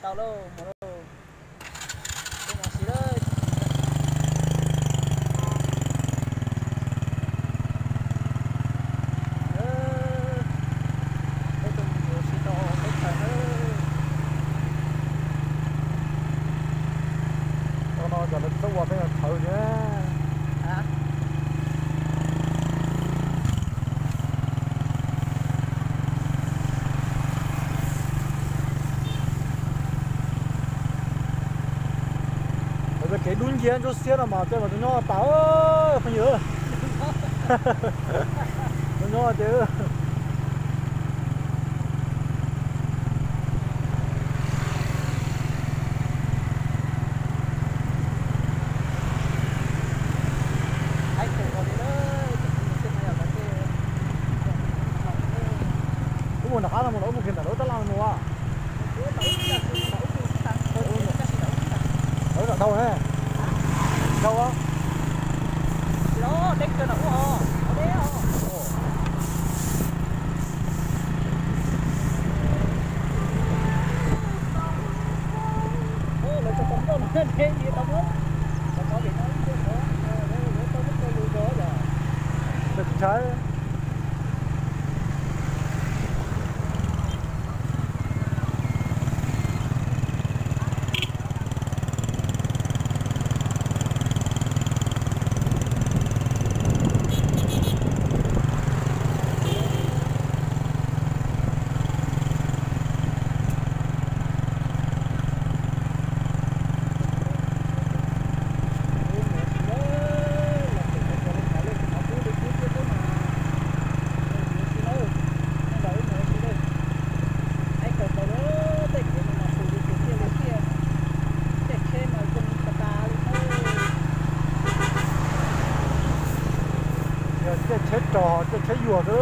tàu đâu một đâu cái mỏ xí đấy nó giờ nó sâu vào cái thở nhé. hả bây giờ cái đun kia cho xe là mà cái mà nó táo không nhớ nó chứ một nãy là một nỗi một kiện nỗi ta làm một à nỗi là đâu thế đâu á đó đánh cho nó ở đấy lấy cho tấm tôm thế gì tấm hết tấm có bị nói chứ nữa lấy tấm hết tôi lùi rồi được trái chết trò chết dùa đó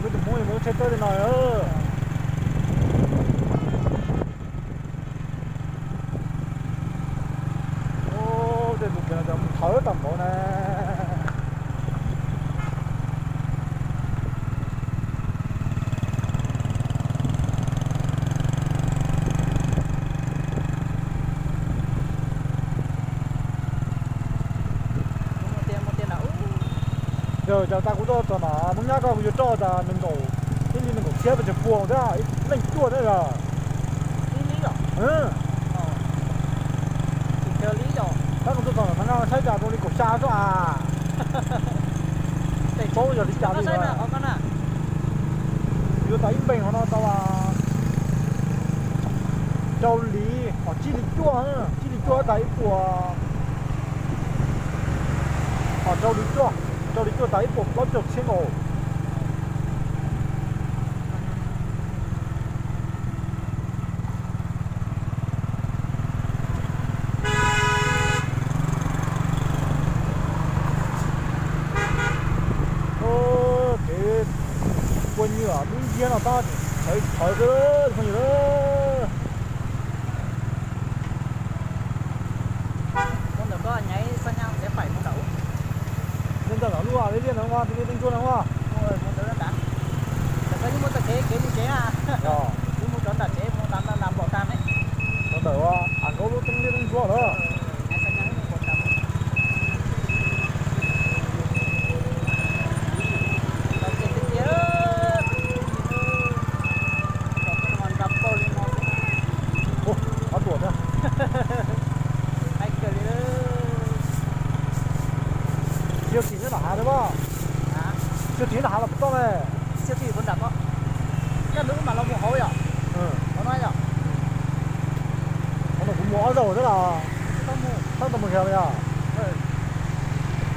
mới được mua chết tới đây này ơ ô đây một cái là thở tầm bộ này giờ giờ ta cũng cho mà muốn nhá con cũng cho ta mình ngủ cái gì mình ngủ xếp vào chụp buồn thế à mình chua đấy là lý rồi chờ lý rồi ta cũng cho thằng nào thấy cả tôi đi cổ xa cho à bố giờ đi chả gì mà giờ ta im bình họ nó tao à châu lý họ chỉ lý chua tại của họ châu lý chua tại của nó chụp trên ổ cái quân như ở bên kia nào ta thấy cái không gì đó con được có nháy sang nhau sẽ phải con đậu nên ta nói luôn à lấy tiền không à thì tiền chuột không à rồi con đậu đã cái như một cái kế như chế à cứ một con đã chế một đám làm bỏ tan đấy con đậu à ăn câu lúc tính tiền chuột đó siêu thị nó đá đúng không? Siêu thị nó đá là bất to này. Siêu thị vẫn đắt đó. Cái nữ mà nó mua hối à? Nó nói à? Nó cũng mua rồi thế là. Sao tao mua khéo vậy à?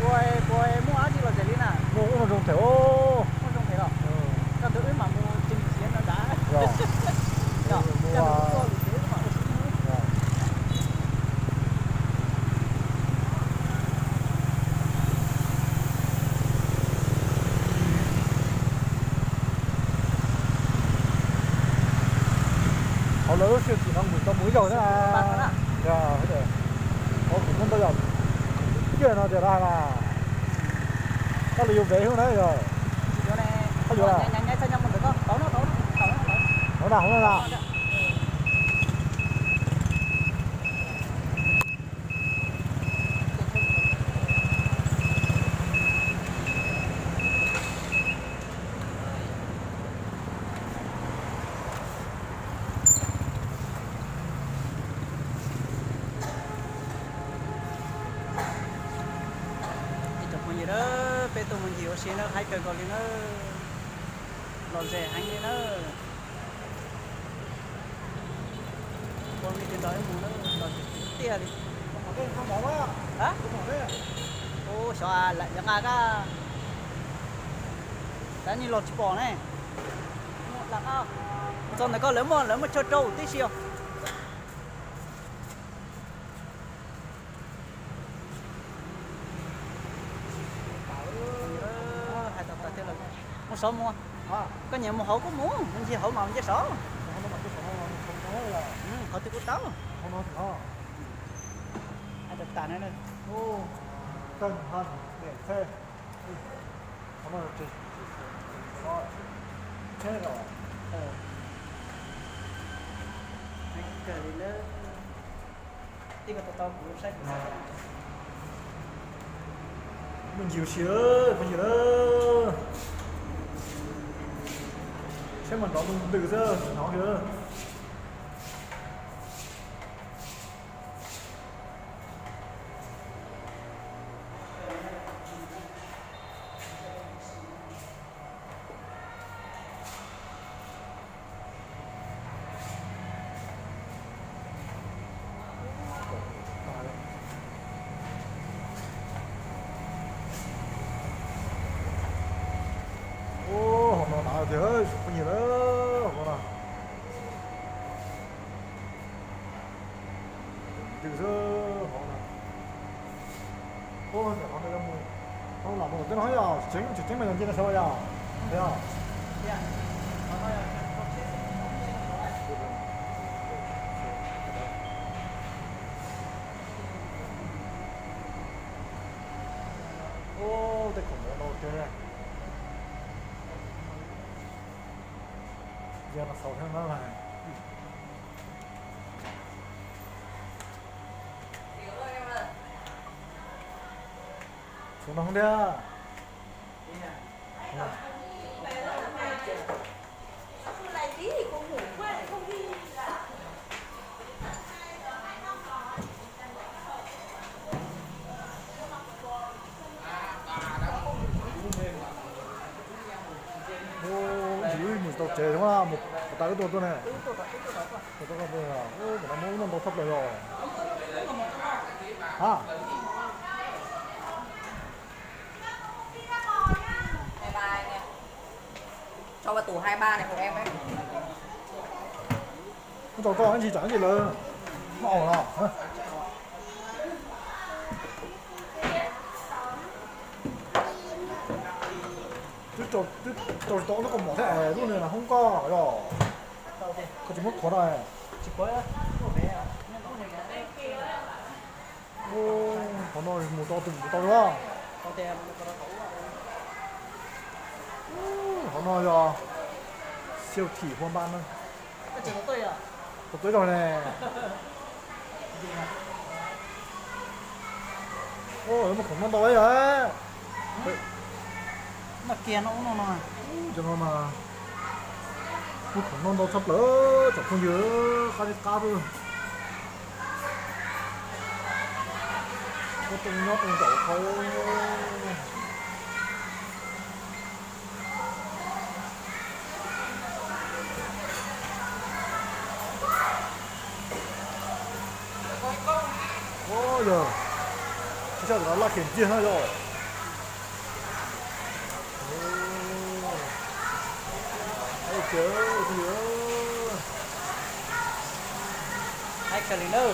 Cô mua áo gì là gì nè? Mua thể ô. Không trông thấy đâu. Các thứ mà mua chim chiến nó đã. Rồi. Rồi. Mua họ lỡ siêu thị đang tao mới rồi đó à. Dạ, thế đấy. Họ cũng không bao giờ chuyện nó để ra là tao lấy vé hôm nay rồi. Chỗ này. Nhanh sang nhau mình được không? Tấu nó. Nó nào. Gì đó, bê tông mình nhiều xe nó hay cần còn đi nó lòn rẻ hành đi nó con đi trên đó muốn nó lòn tia đi Không bỏ quá. hả? Không bỏ đấy. Ô sao lại chẳng ai cả đã như lột chỉ bỏ này là ao trong này có lớn mà cho trâu tí xíu một số mua có nhiều một hậu có muốn mình chỉ hậu màu với số hậu tiêu của táo ai được tàn nữa ô cân hành để xe không có chỉ rồi thế rồi cái gì nữa tìm cái tao cũng sách mình chịu sữa mình chịu đó xem mình đó mình từ giờ nó chưa thì ơi có nhiều đó không nào từ giờ không nào ôi họ đây là không làm một cái nói à chính mình làm gì là sao vậy thấy không ô đây cũng là ok giờ nó sâu hơn nó này xuống nó không đeo lại tí thì cô ngủ quá lại không đi mình tàu chế đúng không? Một tay cái tôi này. Tôi có bây giờ, nó muốn nó thấp rồi. Hả? cho vào tủ 23 này của em ấy. Tàu con anh gì chẳng gì lớn. Nó ổn à? Hả? tôi nó còn bỏ thẻ luôn này là không có rồi có chỉ mất khó này chỉ có ô khó nói một to từng một to đúng không khó nói rồi siêu thị hôm ban thôi chỉ có tôi à có tới rồi nè ô nó khủng nó to đấy à mà kia nó cũng nó cho nó mà nó khủng nó sắp lỡ chẳng không nhớ cái cá thôi có tung nhót tung chậu thôi ôi giời sao nó là kiểm chia hết rồi chưa bây giờ hai cái lì nữa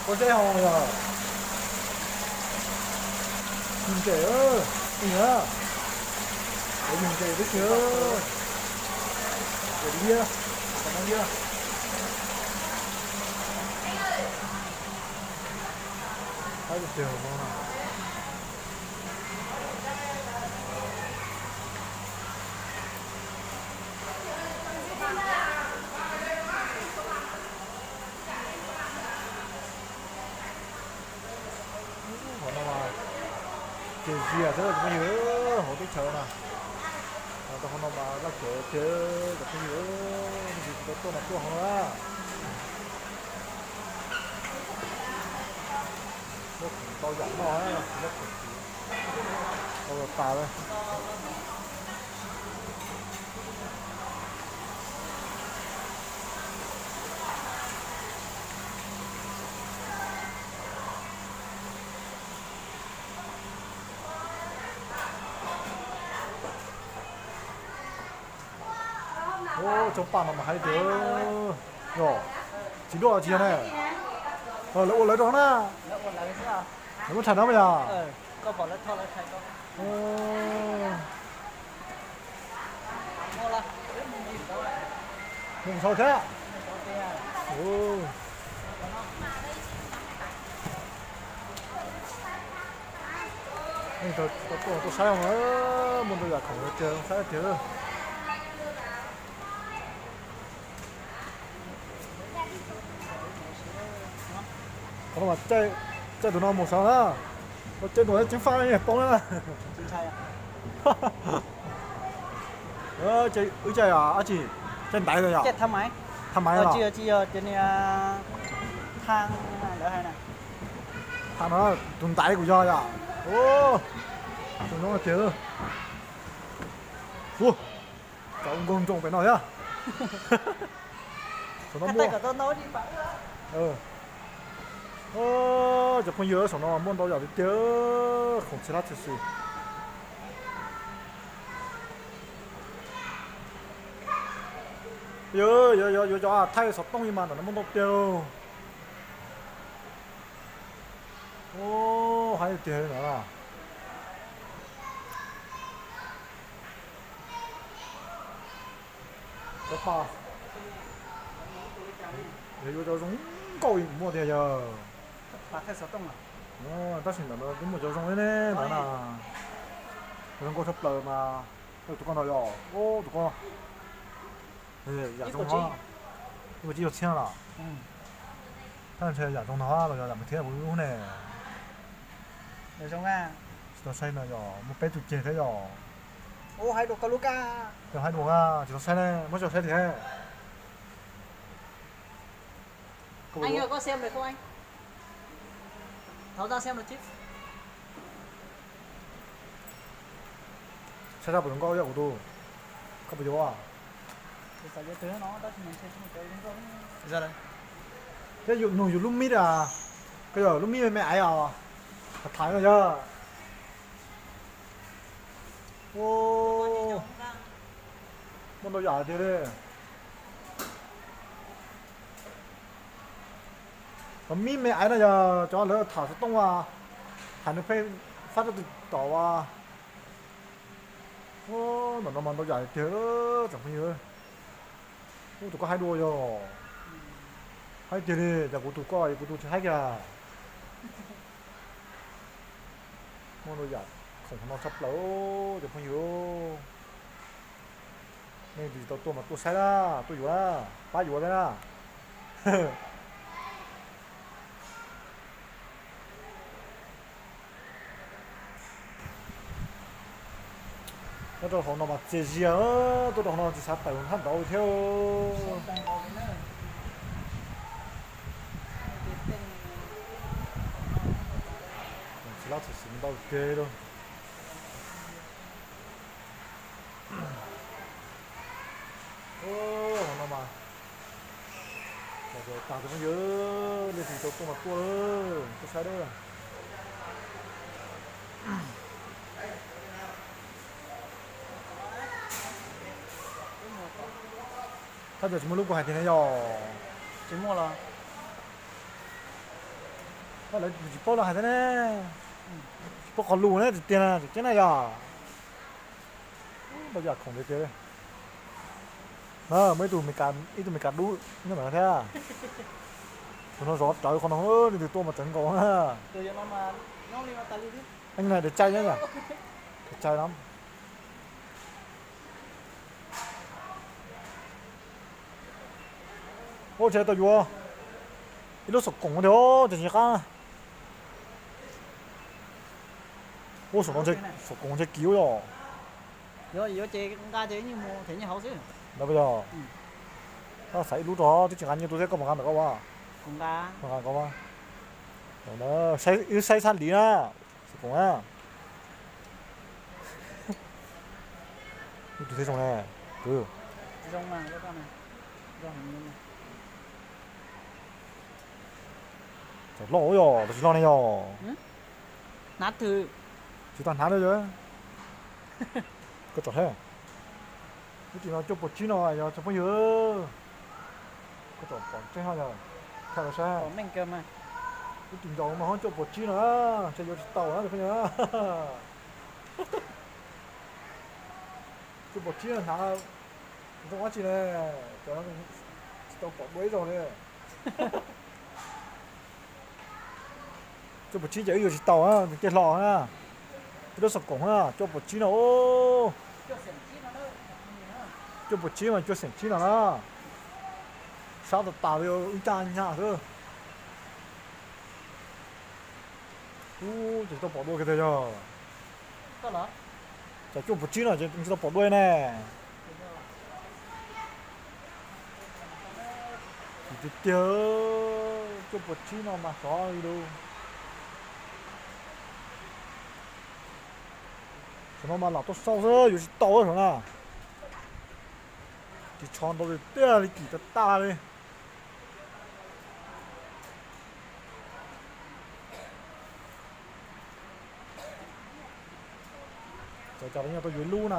có dễ không rồi nhìn trẻ ơi nhìn nhá để nhìn trẻ biết chưa để đi kia còn đang kia hai mươi triệu mà họ nào mà cái gì à thế là cái gì họ biết chờ nè tao không mà nó chờ chờ cái gì gì tôi là tôi không á nó tao dẫn nó á nó tao tao đây ô chống bằng mà hay thế rồi chỉ đùa gì này lấy lấy đó na lấy một chén đó bây giờ có bỏ lấy thôi lấy thay con mua là mùng sao thế ô này tôi sai không á muốn tôi là không chơi sai chưa còn mà chơi chơi tụi nó một sao đó nó chơi đuổi chính pha này bóng nữa chính sai à chơi chơi à chị chơi đại rồi à chết thăm máy thăm máy à chị trên thang đỡ hay nè thằng nó tụi đại của do à ô tụi nó chơi ô cháu ông công trông phải nói nhá tụi nó mua tay của tôi nói đi bạn 저朋友手上摸到有的丢，红其他就是。有啊，太少东西嘛，能摸到丢。哦，还有丢人啊！这把，有这种高音摸的呀。把太少动了다시 나는 너무 저성이네 나나 그런 거 접다 마 누가 나요 오 누가 예 야종화 이거 지어 치나但是야종화了咱们天不用呢 để xong ra 저 사이나 요 뭐 빼도 돼 돼요 ô hai đồ Kaluka 저 hai đồ 저 사이네 뭐 저 사이 돼 anh ơi có xem được không anh tháo ra xem được chứ 찾아보는 거야 우도 가보 좋아 phải cho thứ nó đó thì mình xem cái ra đây cái dụng nồi dụng lúc mít à cái giờ lúc mít mẹ ai à thái rồi chưa ô con đâu giả thế đấy mít mẹ ai là giờ cho lỡ thả xuống tông à thả nước phê phát ra từ tỏ à ô nó mà đâu giả thế chẳng phải như ô tụi có hai đôi rồi hai tiền đi giờ của tụi coi của tụi hai kìa mua đồ giả không nó sắp lâu chẳng phải như nên thì tôi mà tôi sai ra tôi vừa ba vừa đấy à tôi không nó mà chơi gì á tôi không nó chỉ sát tay hắn đầu theo chỉ là chỉ xin đầu kia thôi ô nó mà rồi tao cũng nhớ nên thì tôi mà tôi sai đấy 他就这么路过还天天要，周末了，他来包了还天呢，不好路呢，天呢，真的呀，bây giờ không thể chơi mấy tụi mình cản ít tụi mình cản đu nhưng mà thế à nó rót trời con nó hơn thì tôi mà tránh có ha từ giờ nó đi vào tay đi. anh này để chay nhá nhỉ để chay lắm ô chơi tao vừa cái lúc sụp cổng đó thì nhắc á ô sụp cổng chơi cứu rồi Giờ chơi con ga chơi như mua thấy như hậu xíu. là bây giờ nó xảy lú đó chứ chẳng ăn như tôi thấy có một ăn được không à Con ga. một ăn có không đó xây san lý na cũng á tôi thấy trong này cứ Rong mà cái con này. Rong hình như phải lo rồi tôi chỉ lo này rồi nát thư. chỉ toàn hái thôi chứ có trò thế cái chuyện nó chụp một chi rồi giờ chụp bao nhiêu có trò còn chơi hơi rồi theo là sao Có mình cơ mà. cái chuyện đó mà không chụp một chi nữa chơi vô tàu đó được không nhớ chụp một chi là thằng không có chi này cho nó tàu bỏ đuối rồi này chụp một chi chạy vô tàu á cái lò á cái đó sập cổng á chụp một chi nào ô chụp một chi mà chụp sển chi nào đó sao được tạo được un chan nhà thôi chỉ tao bỏ đuôi cái thế giờ Có lỡ. chả chụp một chi nào chỉ tao bỏ đuôi nè chỉ chờ chụp một chi nào mà có gì đâu nó mà là tôi sau rồi rồi tao rồi nè thì chọn đâu được tea đi kỳ ta đi chào đến nhà tôi dưới lu nè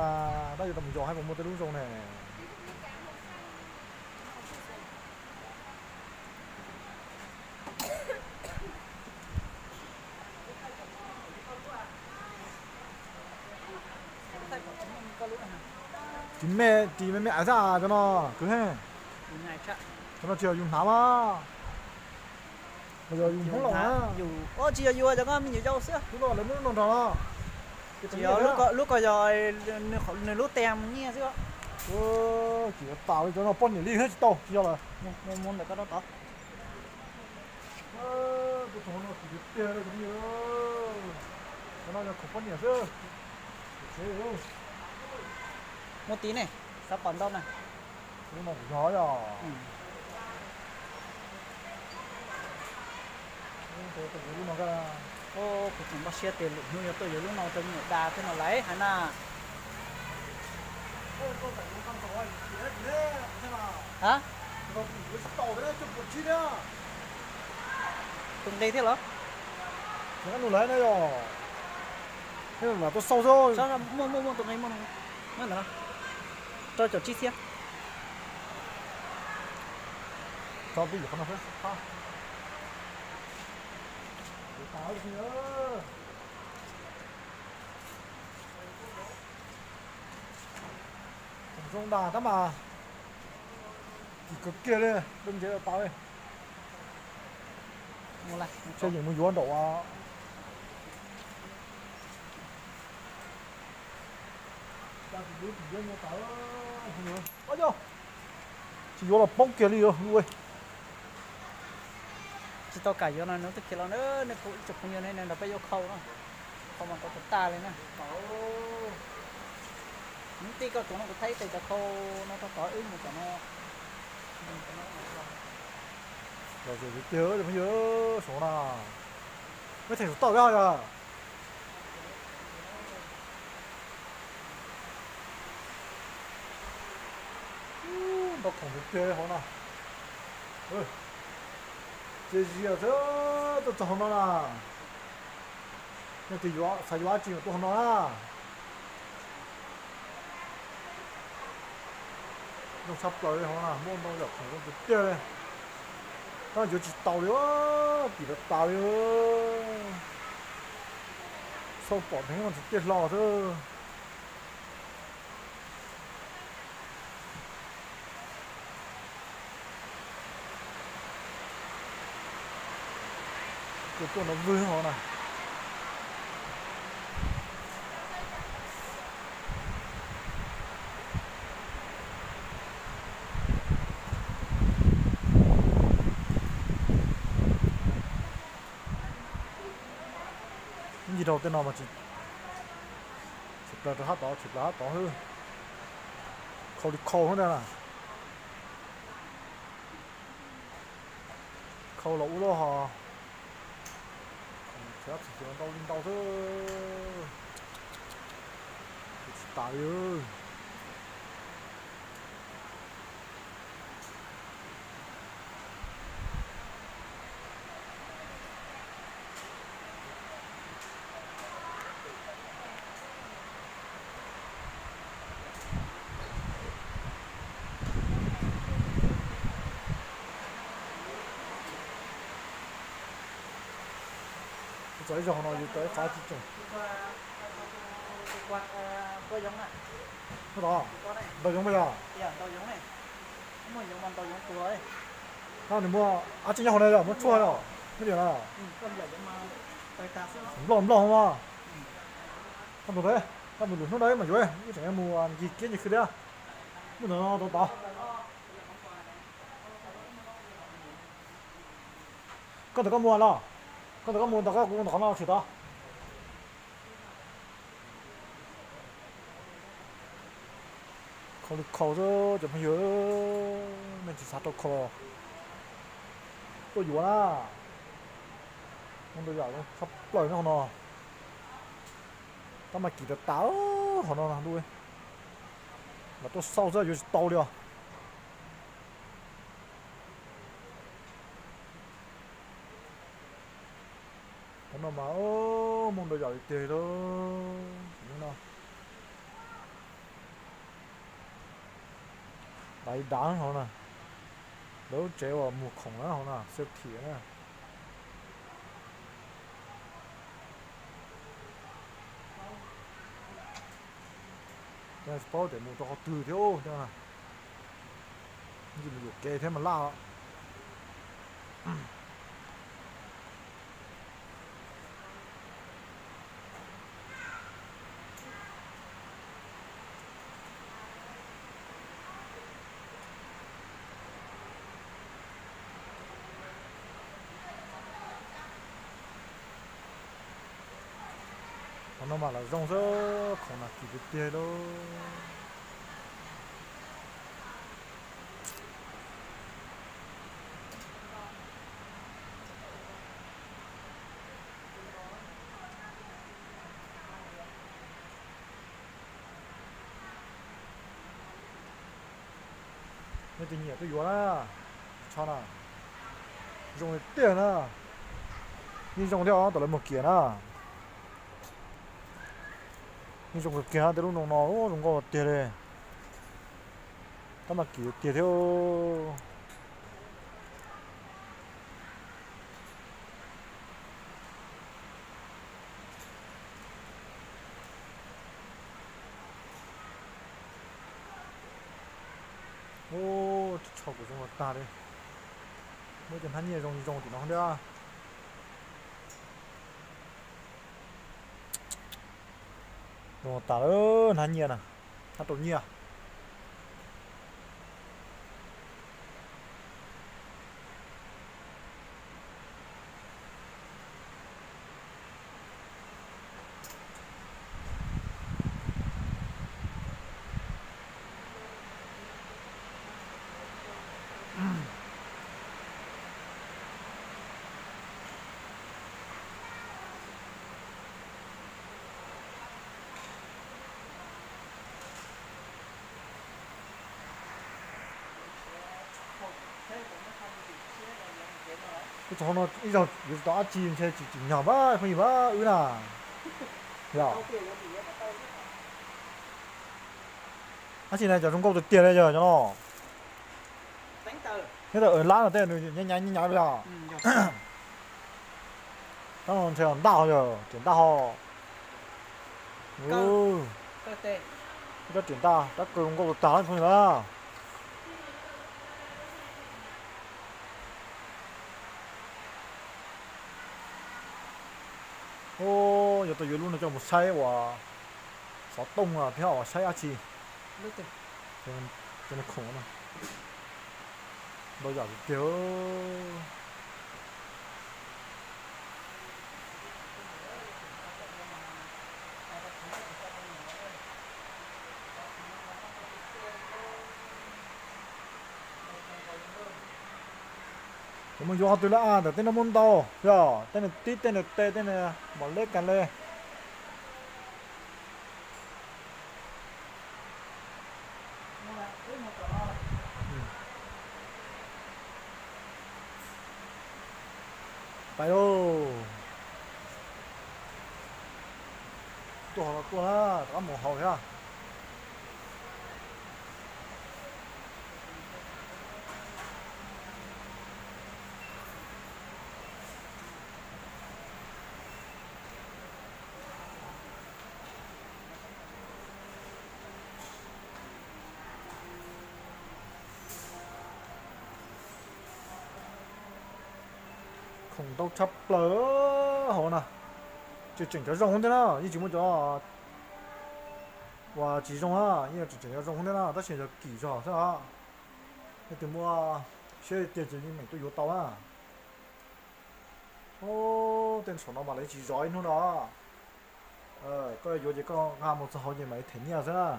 đây là tầm giò hay một cái lu rồi nè thì mẹ ra cho nó cứ he Ngày chắc. cho nó chiều dùng thám á bây giờ dùng không lỏng á Dù ô chiều vừa cho con mình nhiều dâu xưa. lúc đó lấy nước ngon đó Chiều lúc coi rồi lúc tem nghe xíu. chỉ có tạo cho nó bón nhỉ đi hết to cho là Muốn được cái đó to. tôi thấy nó chỉ tiền đây cũng như nó là không bón nhỉ chứ Một tí này. Sắp còn đâu này. nhưng mà cũng nói rồi tôi thấy nó ra Ô, cuộc sống bác xe tiền lúc như tôi giờ lúc nào tôi nhớ đà thế nào lấy hả na. Hả? Tùng đây thế hả? nó nụ lấy này rồi thế là tôi sâu rồi Sao ra mua tụi này mua nào? Cho chi xe. sao bây giờ không phải ha tao gì nữa không đà lắm mà chỉ cực kia đi đừng chế tao đi Mua lại. xây dựng một vốn độ à tao chỉ biết chỉ mua tao không nữa ôi chưa chỉ vô là bóng kia đi rồi nuôi Chỉ tao cải vô nó tức kia nó phụ chụp như này là phải vô khâu đó. Không mà có tụi ta lên nè. Những tí có tụi nó thấy thì tao khâu nó có ứng một cái nó. rồi nhớ rồi mới nhớ số nào mới thành số tàu ra rồi nó không được chơi hả nào chơi gì à chứ tôi chọn nó là nhưng thì gió sai gió chỉ tôi không nói 用差不多的好啦，摸到就可能就掉嘞。那就去倒了，比他倒了，手保平我就跌老的。就做那温好了。gì đâu tên nào mà chỉ là hát đỏ hơn khâu đi khâu hết ra khâu lỗ lo hả chết chỉ đau thôi tải ơi tới giờ nó tới phá chỉ trồng quạt tôi giống này cái đó tôi giống bây giờ dạ tôi giống này mua giống bằng tôi giống tuổi tao thì mua chính nhau này rồi mua chua rồi cái điều nào con giờ giống mà tôi ta sẽ lỏng không à tao được đấy tao được lúc đấy mà rồi cái trẻ mua gì kia như thế đấy mua nó tao có được có mua nào con tao có mua tao có cũng nào chỉ đó khâu chứ chụp hình mình chỉ sát đâu khâu tôi dùa na không tôi giỏi đâu sắp lời nó nó tao mà chỉ được táo họ nó làm đuôi mà tôi sau ra rồi tao đi à nó mà mong tôi giỏi tiền đó đúng không đại đá họ nè đấu chế vào một khổng đó họ nè xếp thỉa nè đây bao để một cho từ thiếu cho nè gì mà được kê thế mà la nó mà là rong rơ không là chỉ được tiền đâu cái gì nhỉ tôi vừa là cho nào dùng tiền à nhưng dùng theo đó là một kiện à nhưng dùng cái kia để lúc nó dùng có tiền đấy, tao mà kiểu tiền theo, ô chọc của dùng ta đấy, mỗi lần hắn nhiều dùng thì nó không được. Đồ tả ơn hắn nhiên à hắn tổ nhiên à cái chỗ nó bây giờ đã chìm xe chỉ nhỏ ba không gì ba nà dạ anh chị này giờ chúng câu được tiền đây giờ cho nó tờ. thế là ở lá là tên rồi nhanh nhanh bây giờ nó còn đào rồi chuyển đào Cơ tê. nó chuyển đào đã cùng có một táo thôi nữa ô giờ tôi vừa luôn là cho một say và sáu tông à theo say á chi Lúc tê. cho nó khủng lắm bây giờ kiểu mình vô từ là tên nó môn tàu rồi tên này tít tên này tê tên này bỏ lết cắn lên phải đâu tua là có một hồi ha không đâu chấp lỡ hồ nè chỉ chỉnh cho rộng thế nào như chúng mình cho và chỉ rộng á như chỉ chỉnh cho rộng thế nào ta chỉ cho kỹ cho thế à cái từ mua xe tiền chỉ như mình tôi vô tàu á ô tên số nó mà lấy chỉ giỏi nữa đó coi vô chỉ có ngàm một số hồi gì mấy thế nhỉ thế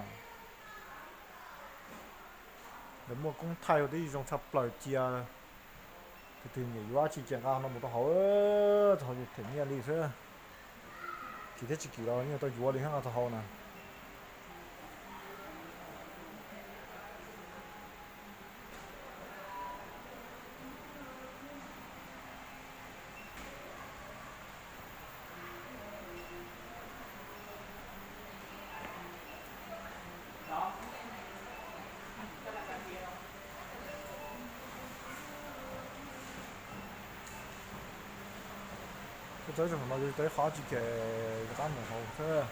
để mua cũng thay rồi đi dùng chấp lỡ chia từ nhảy quá chỉ chẳng nó một tao hỏi thôi thì nghe đi thế chỉ thế chỉ kỳ đó nhưng tôi vua đi hết là tao nè tới rồi mà tới khó chỉ kể cái một hồ thế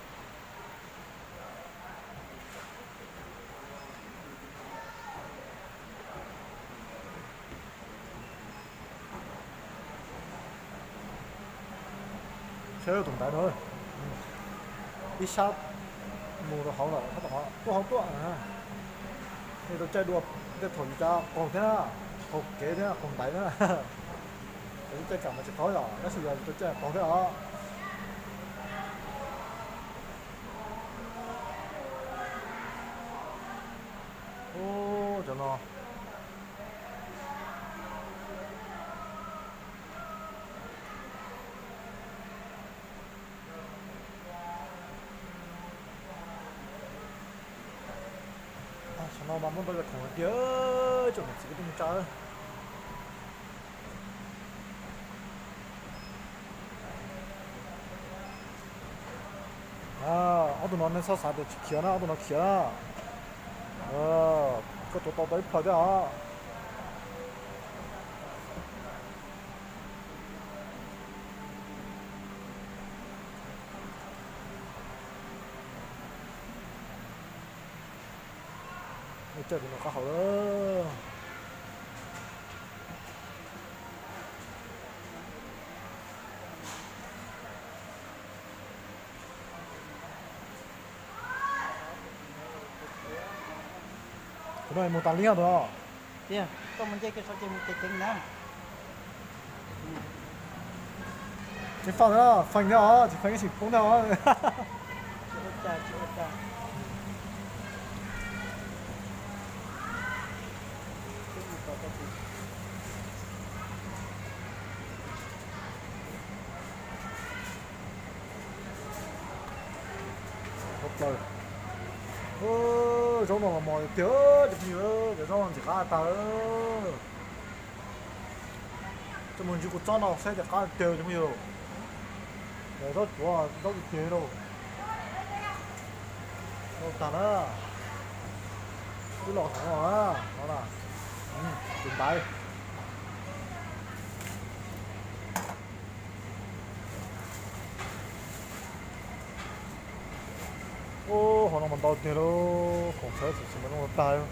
chơi tụng tại thôi ít sát mù nó hậu là nó hậu tua à thì tôi chơi đùa tôi thổi cho còn thế nào còn kế thế nào còn tại nữa tôi chơi cả mà chơi khó rồi nó sử dụng tôi chơi còn thế đó ô cho nó cho nó mà muốn tôi là không nhớ cho mình sẽ tung chơi tụi nó nên sao sao để kia nó tụi nó kia cái tụi tao tới phải đấy à chơi thì nó có hậu đó cái này một tàn liêu rồi Dạ, có mình chơi cái số chơi một cái tiếng nào. chỉ phanh đó phanh đó chỉ phanh cái chỉ cũng đó Chua. hộp lời chỗ nào mà mồi thiếu chụp nhiều để cho chỉ cá tớ cho mình chỉ có cho nó sẽ cá tiêu chụp nhiều để nó chúa nó bị chế đâu nó tàn á cái lọ thằng nó là Dừng tay. Ô, họ nó đau tiền đâu, không sợ thì chỉ nó tay thôi.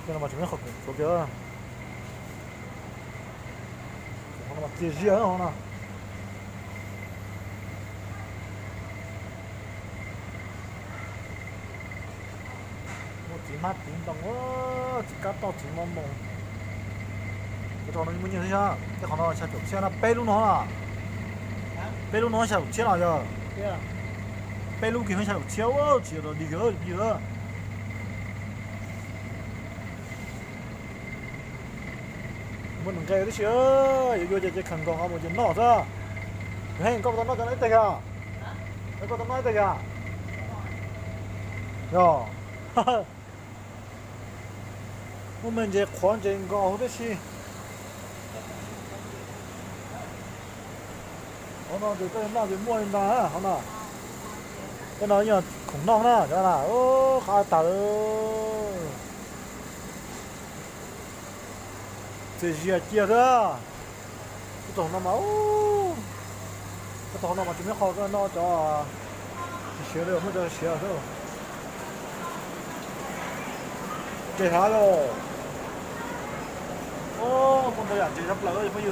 Cho nó mà chúng nó học số kia. Họ nó mà chia riêng họ nó. Chỉ mắt tính đồng quá, chỉ cắt tao chỉ mong mong. Cái thằng nó muốn như thế sao? Cái thằng nó sao chụp xe nó bê luôn nó à? Bê luôn nó sao chụp xe nào giờ? Bê luôn kia sao chụp xe quá, chỉ là đi gỡ. Muốn đừng cái đấy chứ, 이거 이제 건강하고 이제 넣어서. 형, 이거 더 넣어줘, 이따가. 이거 더 넣어야 되냐? 야. 보면 이제 관제인 거 하듯이 하나 둘 하나 둘 모인다 하나 cái nó như khủng long đó cho là ô khai tờ thì gì chia ra cái tổ nó máu cái tổ nó mà chúng nó khó cái nó cho sửa được mới cho sửa thôi chơi thả rồi ô con tôi ăn chơi sắp lỡ rồi bây giờ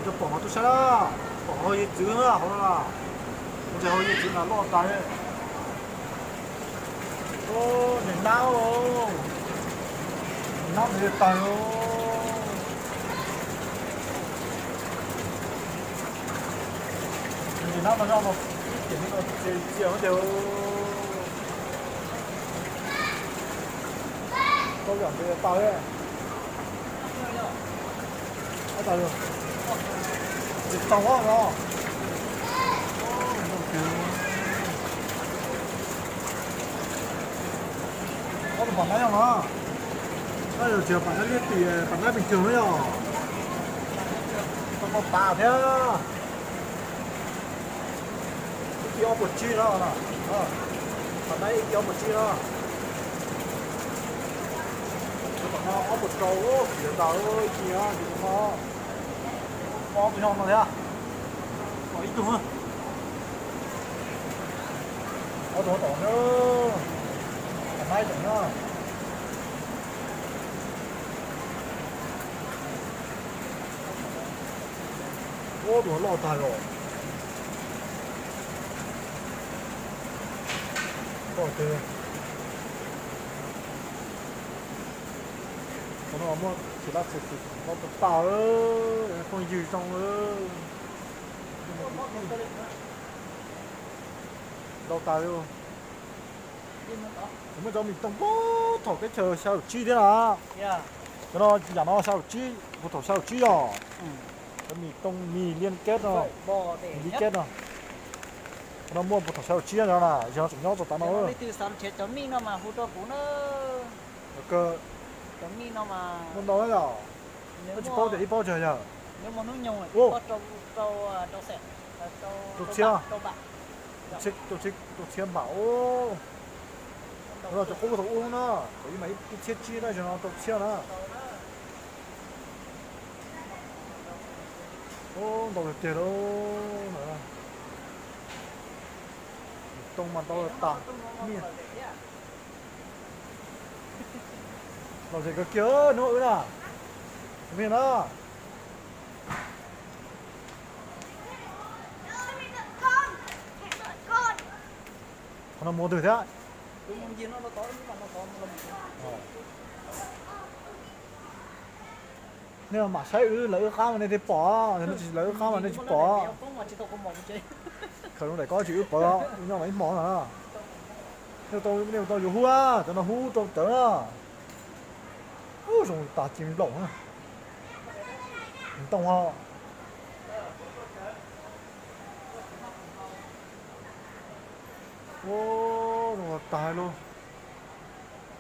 cho bỏ nó tôi sẽ bỏ hơi chữ nữa không là không chơi hơi chữ là lo tay ô nhìn đau rồi nó thì tay rồi nhìn nó mà ra một cái nó chiều nó đều tôi cảm thấy tao đấy tao rồi tao quá rồi có một bản này không hả đây là chiều bản này thì bản này bình thường đấy nhở tao có tao thế cái áo bột chi đó nè bản này cái áo bột chi đó nó một cầu biển đảo ơi kìa thì nó có cái hông nào thế à có ít đúng không có tổ tổ nữa cả hai tổ nữa ô tổ lọt tài rồi có tiền nó mua chỉ là sự nó tao không dư trong đâu tao luôn mới cho mình tông bố thổi cái chờ sao chi thế nào cho nó giả nó sao chi một thổi sao chi rồi mình tông mì liên kết rồi liên kết rồi nó mua một thổi sao chi rồi nè giờ chúng nó cho tao nó từ sáng chết cho mình nó mà hút cho cú nó cơ chấm mi nó mà muốn nói rồi nó chỉ bao để bao giờ nhở nếu mà nó nhung này có trâu sẹt trâu bạc tôi chiếm bảo rồi cho cô thấu uống nó bởi vì mấy cái chiếc chi này cho nó tôi chiếm nó ô đâu được tiền đâu nữa tông mà tôi tạm miền nó sẽ có kia nữa nè miền đó nó mua từ thế ạ nếu mà sai lấy khám này thì bỏ thì nó chỉ lấy khám mà nó chỉ bỏ không để có chữ bỏ nhưng mà mấy món à nếu tôi dùng hú cho nó hú tôi tớ rồi ta chim lỏng à tông ho ô rồi tài luôn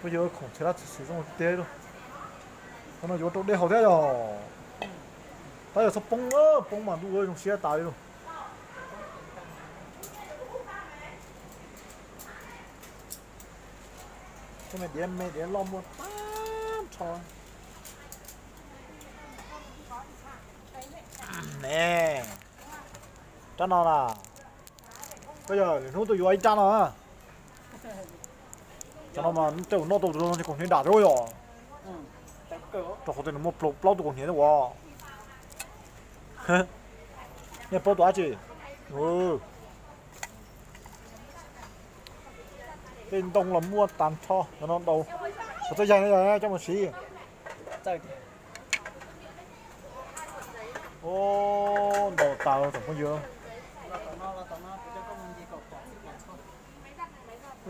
bây giờ không thể là sử dụng tê luôn nó nói tôi đây hậu thế rồi bây giờ sắp bông mà đu ơi trong xe tài luôn cái mày để lo mua cho nè cho nó là bây giờ nó tụi tôi cha nó cho nó mà tụi nó thì còn thấy đã rồi rồi cho họ tụi nó một lâu tụi còn thấy rồi nè bao tuổi chứ bên đông là mua tàn cho nó đâu có tới giờ này cho một xí ô đầu tàu tổng bao nhiêu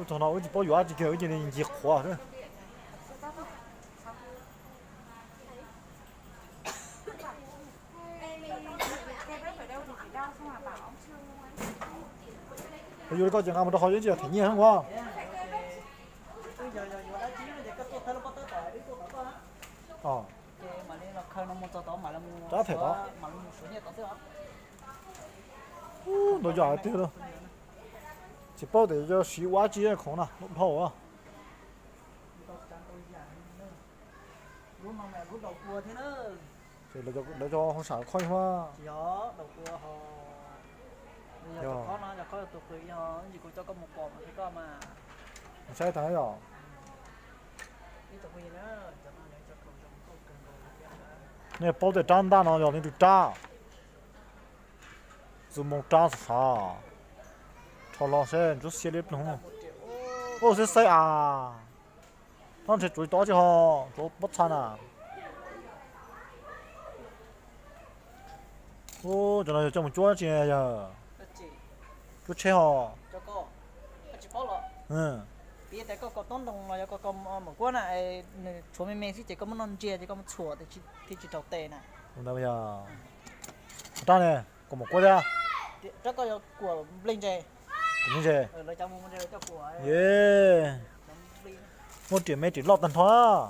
thằng nào chỉ bao nhiêu chỉ kiểu cái gì khóa nữa bây giờ có chuyện nào mà họ nói chuyện thấy nhiều không quá trả thể đó nó giỏi thế đâu chỉ bao để cho xí quá chi không nào không hậu à thì để cho không sợ khói hoa gió đầu cua họ bây giờ khó nó là có tụt quỷ họ gì cũng cho có một cột thì có mà sai thái rồi nè bao để trăn đa nó rồi nên được trà dùng một trà sao cho lo xem chút xí lép luôn ô sẽ sai à nó sẽ chuối to chứ họ chỗ bất chán à ô cho nó cho một chúa chị giờ chúa chế họ cho cô chỉ bao lọ ừ bây giờ có tốn đồng là có một quan này chỗ mình chỉ có một non chia chỉ có một chùa thì chỉ đầu tệ này đâu bây giờ ta này có một quan ra chắc có của linh chè linh chè lấy cho một chè cho của yeah một triệu mấy triệu lọt tần thoa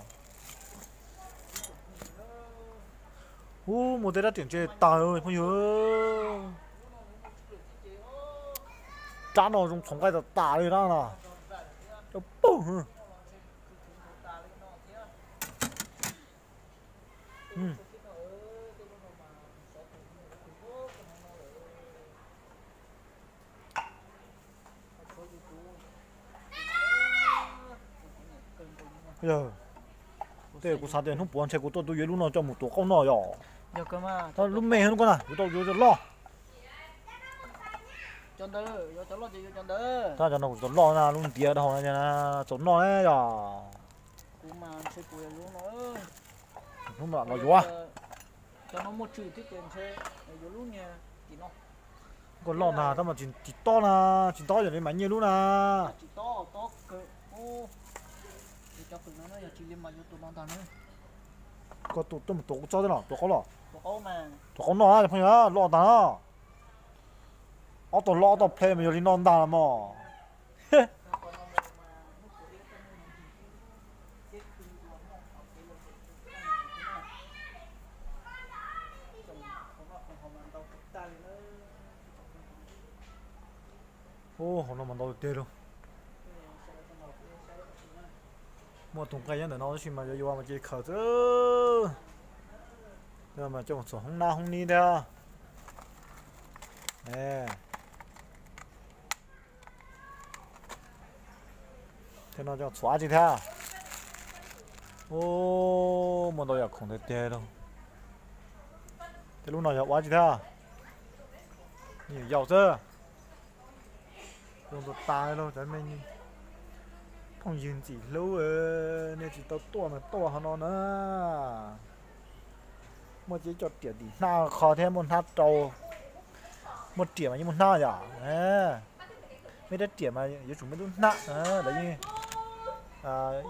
một cái tiền chơi tài ơi không nhớ trả nó dùng sống cái là tài rồi đó nè cho bông bây giờ thế của sao tiền không buồn chơi của tôi lúc nào cho một tổ con nọ rồi được cơ mà tao lúc mẹ hơn con à tôi lo cho đỡ cho lo gì cho đỡ ta cho nó cho lo na luôn tiệt đâu này nha cho nó đấy à cũng mà chơi cùi luôn nữa không là nó quá cho nó một chữ tiết kiệm chơi rồi luôn nha thì nó còn lo nào tao mà chỉ to là chỉ to rồi đấy mà nhiều luôn à chỉ to cơ ô thì cho tụi nó giờ chỉ liên mà tụi nó thằng nữa có tụi một tổ cho thế nào tổ có lo tổ mà tổ có nó à phải nhá lo ta ở tổ lo tổ play mà giờ đi non ta mà ô họ nó mà đâu được đâu mua thùng cây nhá để nó chỉ mà giờ mà chỉ khởi chứ giờ mà trong số không na không ni đâu nè thế nó cho xóa gì thế ô mà đâu không thể tê đâu thế lúc nào giờ quá gì thế nhiều dầu chứ dùng tôi tài đâu cho mình không dừng chỉ lâu nên chỉ tao to mà to hơn nó nữa một chỉ cho tiền đi nào khó thêm một hạt trâu một triệu mà như một na vậy mấy đất tiền mà giờ chúng mới đúng nặng đấy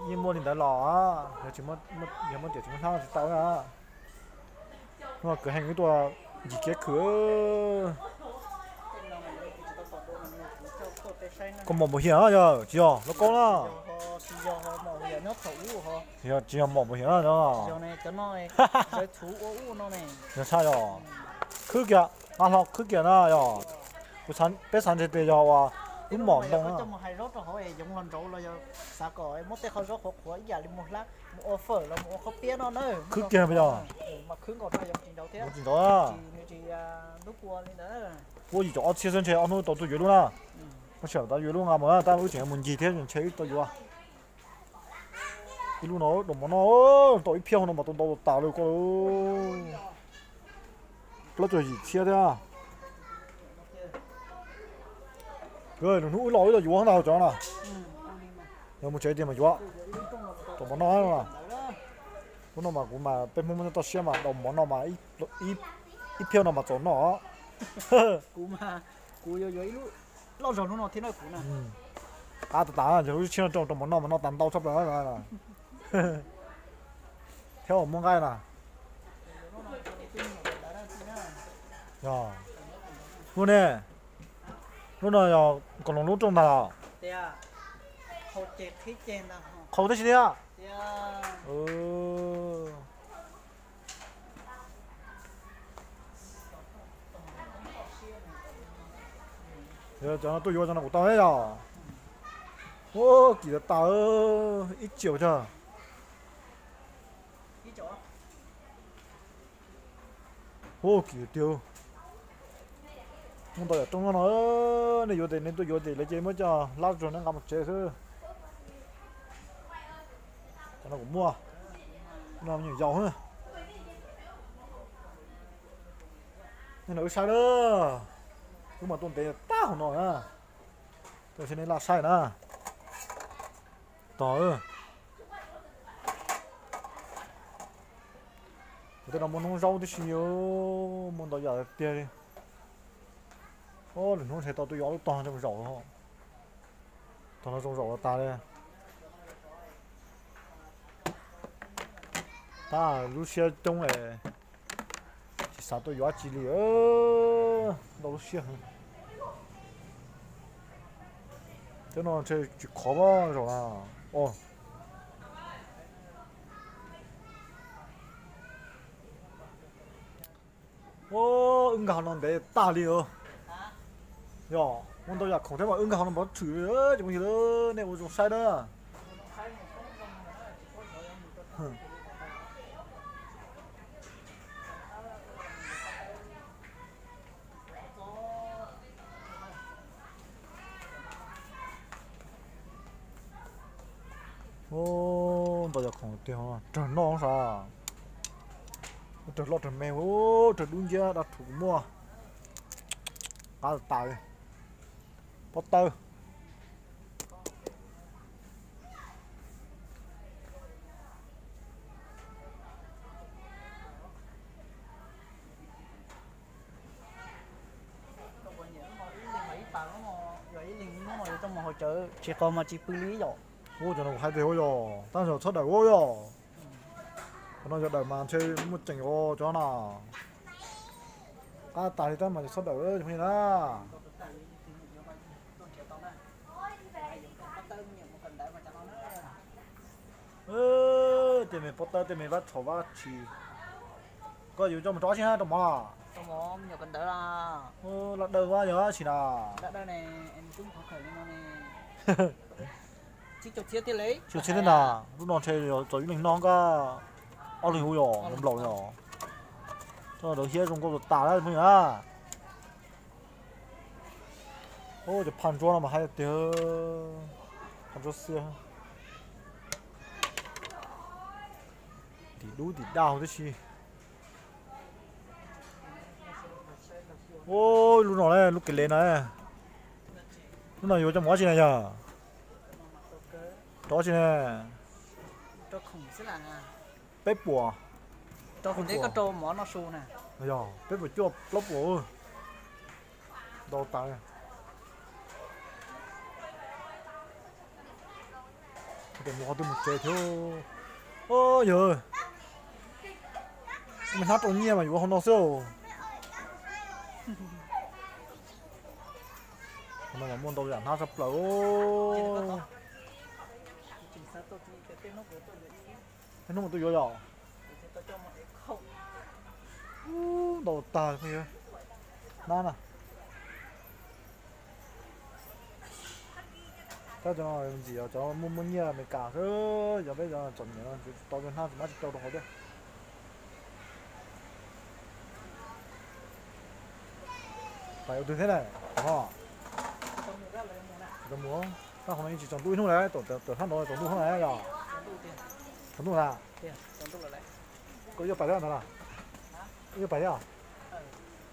như mua thì đã lò giờ chỉ một triệu chỉ một na thì tao à nhưng mà cửa hàng cáiตัวgì kia cửa còn một bảo hiểm giờ chưa nó có đó chưa một bảo hiểm đó này cho nó này cái thú nó này giờ sao rồi cứ kìa ăn học cứ kìa nó rồi của sản bé sản thế rồi Đúng mòn đông á. Trong một hai rốt rồi hỏi giống lần rốt là sao có một cái khâu rốt hộp của giờ đi một lát một offer là một khâu pía nó nữa. Khứ kia bây giờ. Mà khứ còn ra giống trình đầu thế. Chính đó. Chị lúc qua lên nữa. Ủa gì cho切身车 ông nó tôi luôn à. Nó sợ tao luôn à mà tao chỉ muốn gì thế rồi chơi tao vô. Cái lúc nó đồng nó tôi phiêu nó mà tôi tạo được cô. Nó rồi gì chia thế à? Rồi nó nuôi lỗi rồi vô nào cho nào. Nhưng mà chơi thì mà vô. Đồng nó mà. Nó mà cũng mà bên mông nó xem mà đồng nó mà ít phiêu nó mà trốn nó. Cú mà cú vô lúc lo rồi nó thế nào cú nè. À tao rồi chơi trong nó mà nó tàn đau sắp rồi là. Theo mong gai nè. Dạ. Luôn nè. Luôn rồi còn lòng lúc trong nào. Thế à. Hột chết khí chèn à. Không thấy gì à? Thế à. Giờ cho nó tôi vô cho nó của tao hết rồi. Ô, kỳ là tao ít chiều chưa? Cái chỗ. Ô, kỳ tiêu. Không tôi ở trong nó này vô để nên tôi vô để lấy chơi mới cho lát rồi nó gặp một chơi thôi. Cho nó cũng mua. Nó nhiều dầu hơn. Nên nó sai đó. Nhưng mà tôi thấy ta không nói à. Tôi sẽ nên là sai nữa. Tao ơi. Tôi đang muốn nông rau thì xíu muốn tao giờ tiền đi. Ô, đừng nói thế tao tôi gió lúc toàn trong rau không. Tao nó trong rau ta đây. Ta lúc xưa trong này chỉ sao tôi gió chỉ lì đâu lúc xưa. Thế nó chơi chỉ khó quá rồi à. Ô. Ô, ứng cao nó để ta đi ơ. Dạ, muốn tôi giờ không thể mà ứng cao nó bỏ chửi nữa, chỉ muốn gì nữa, này cũng sai đó. Ô, tôi giờ không thể mà trần nó sao? Trần lo trần mèo, ô, trần đúng chưa, đặt thủ mua. Cá tài Potter Trong một hội chợ chỉ còn mà chỉ xử lý rồi. ô cho nó hai điều rồi tao giờ xuất đời ô rồi nó giờ đời mà chơi một chỉnh ô cho nào cá tài tao mà xuất đời như thế thì mình Potter thì mình bắt thầu bắt chỉ cóอยู่trong một chỗ chứ ha đồng mà Trong một nhiều cần đỡ là. là đời quá nhớ chỉ là Đây này em cũng có khởi lên nó này. Chỉ chụp chiếc thì lấy. chiều trên thế nào lúc nào chơi rồi rồi mình non cả ao lì hôi rồi nằm lẩu rồi cho đầu kia dùng câu tả ra thôi nhá ô저 판 좋아나 뭐 하야 돼요 판 좋았어요 đi đu đi đào thế chi ôi lúc nào này lúc cái lên này lúc nào vô trong quá gì này nhở đó chứ nè Cho khủng sẽ là bếp bùa cho khủng đấy có trâu món nó su nè. bây giờ bếp bùa chua lốp bùa đâu tay để mua tôi một chế thôi ơ giờ mình hát trộn nhiên mà vừa không nói sâu mà muốn đâu giảm hát sắp lẩu thế nó mà tôi vô rồi đầu tài bây giờ nè Cho nó làm gì cho muốn nhờ mình cả cứ giờ bây giờ chuẩn nhớ tao bên hai thì mắt tao đâu có đấy. Phải từ thế này, tao muốn tao hôm nay chỉ chọn túi thôi đấy, tổ thân rồi, tổ túi không này rồi, chọn túi là, có yêu phải đấy nào, yêu phải đấy à,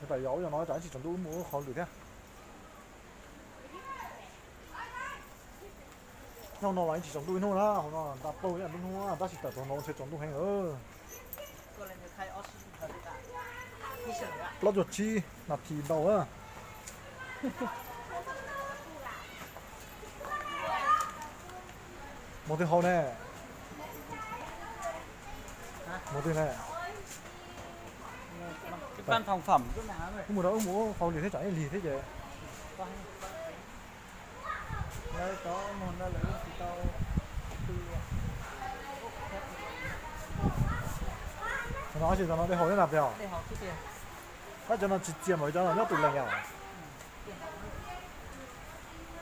phải giấu cho nó chỉ chọn túi mua khó được thế. Nó nói chỉ chọn túi thôi đó, nó ta bầu nhận đúng không, ta chỉ tập nó sẽ chọn túi hay hơn. Lót ruột chi, nạp thì đầu á. Một thứ hậu này, một thứ này. Cái văn phòng phẩm chỗ nào rồi? Cái mùa đó ông mua phòng lì thế chả lì thế chứ. Đây có một nơi lấy thì tao nó chỉ cho nó để hậu nó nạp vào. để học cái tiền. Bắt cho nó chỉ chia mới cho nó nhóc tụi lành à.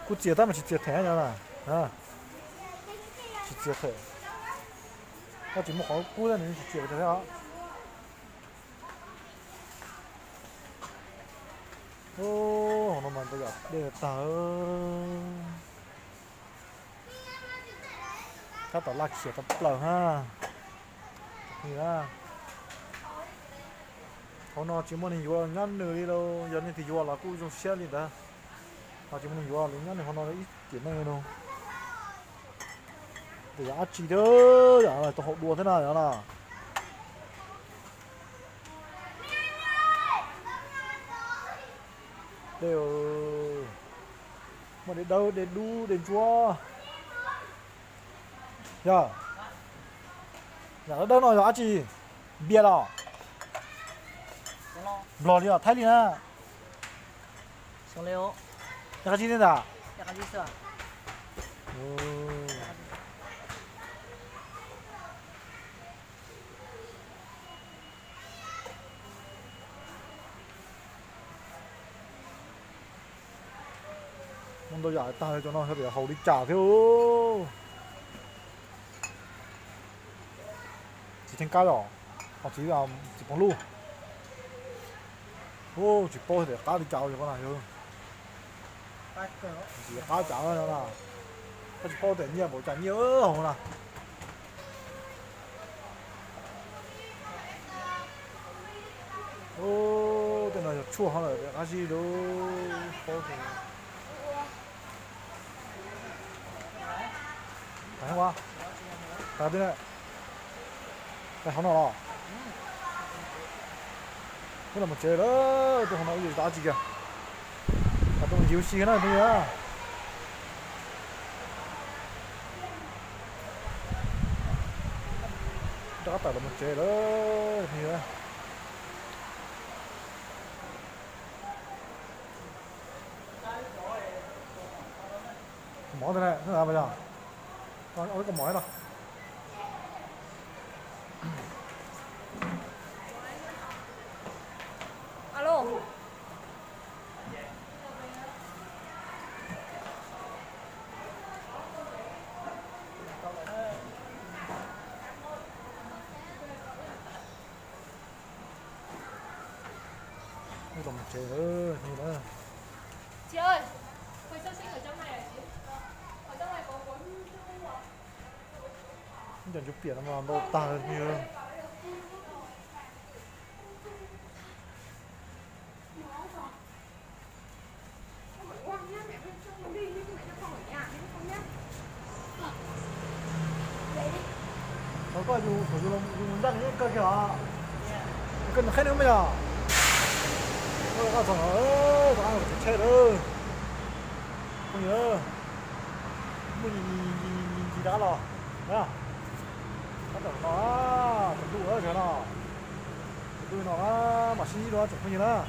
Cú chia ta mà chỉ chia thẻ nhau là, à, chỉ chia thẻ. Nó chỉ một khó cú ra nên chỉ chia thẻ đó. Ô, nó mà bây giờ để tao các tao lạc chia tao lờ ha, thì ra. Nó chỉ muốn đi vô ngăn nữa đi đâu, giờ này thì vô là cũng dùng xe đi đó. Họ chỉ muốn đi vô là ngăn này họ nói ít tiền này đâu. Để giá trị đó, giờ tôi học đùa thế nào vậy nào? Đều mà đến đâu đến đu đến chua. Giờ, giờ đâu nói giá trị bia nào? Lò đi à, thái đi à. Xong leo. Nhà gì thế nào? Nhà gì sao? Mong tôi giải tay cho nó hơi hầu đi trả theo. Chỉ thêm cá đỏ, hoặc chỉ là chỉ bóng lu. Ô, chỉ bò thì cá đi chảo cho con này thôi. Chỉ cá chảo thôi nào. Có chỉ bò thì nhiều, bò chả nhiều không nào. Ô, cái này chua hơn rồi, cái gì đâu, bò thì. Phải qua. Tại bên này. Đây không nào rồi. Cái là một chế đó, tôi không nói gì đã gì kìa. Tôi mình chịu xì cái này thôi á. Đó phải là một chế đó thì á. Mỏ thế này, thế nào bây giờ? Ôi cái mỏi đâu. Alo. Cái đồng chế nữa, thì nữa. Chị ơi, quầy sơ sinh ở trong này hả chị? Ở trong này có cuốn không ạ? Không chẳng chụp tiền mà đâu ta như. Nó có dùng ra những cái kìa. Cần khách nữa bây giờ. Nó có thằng ơi, có ai phải chết đâu. Không nhớ. Nhìn gì đã rồi. Đấy à? Bắt đầu nó, đủ nữa cho nó. Đủ nó mà xin nó chẳng có gì nữa.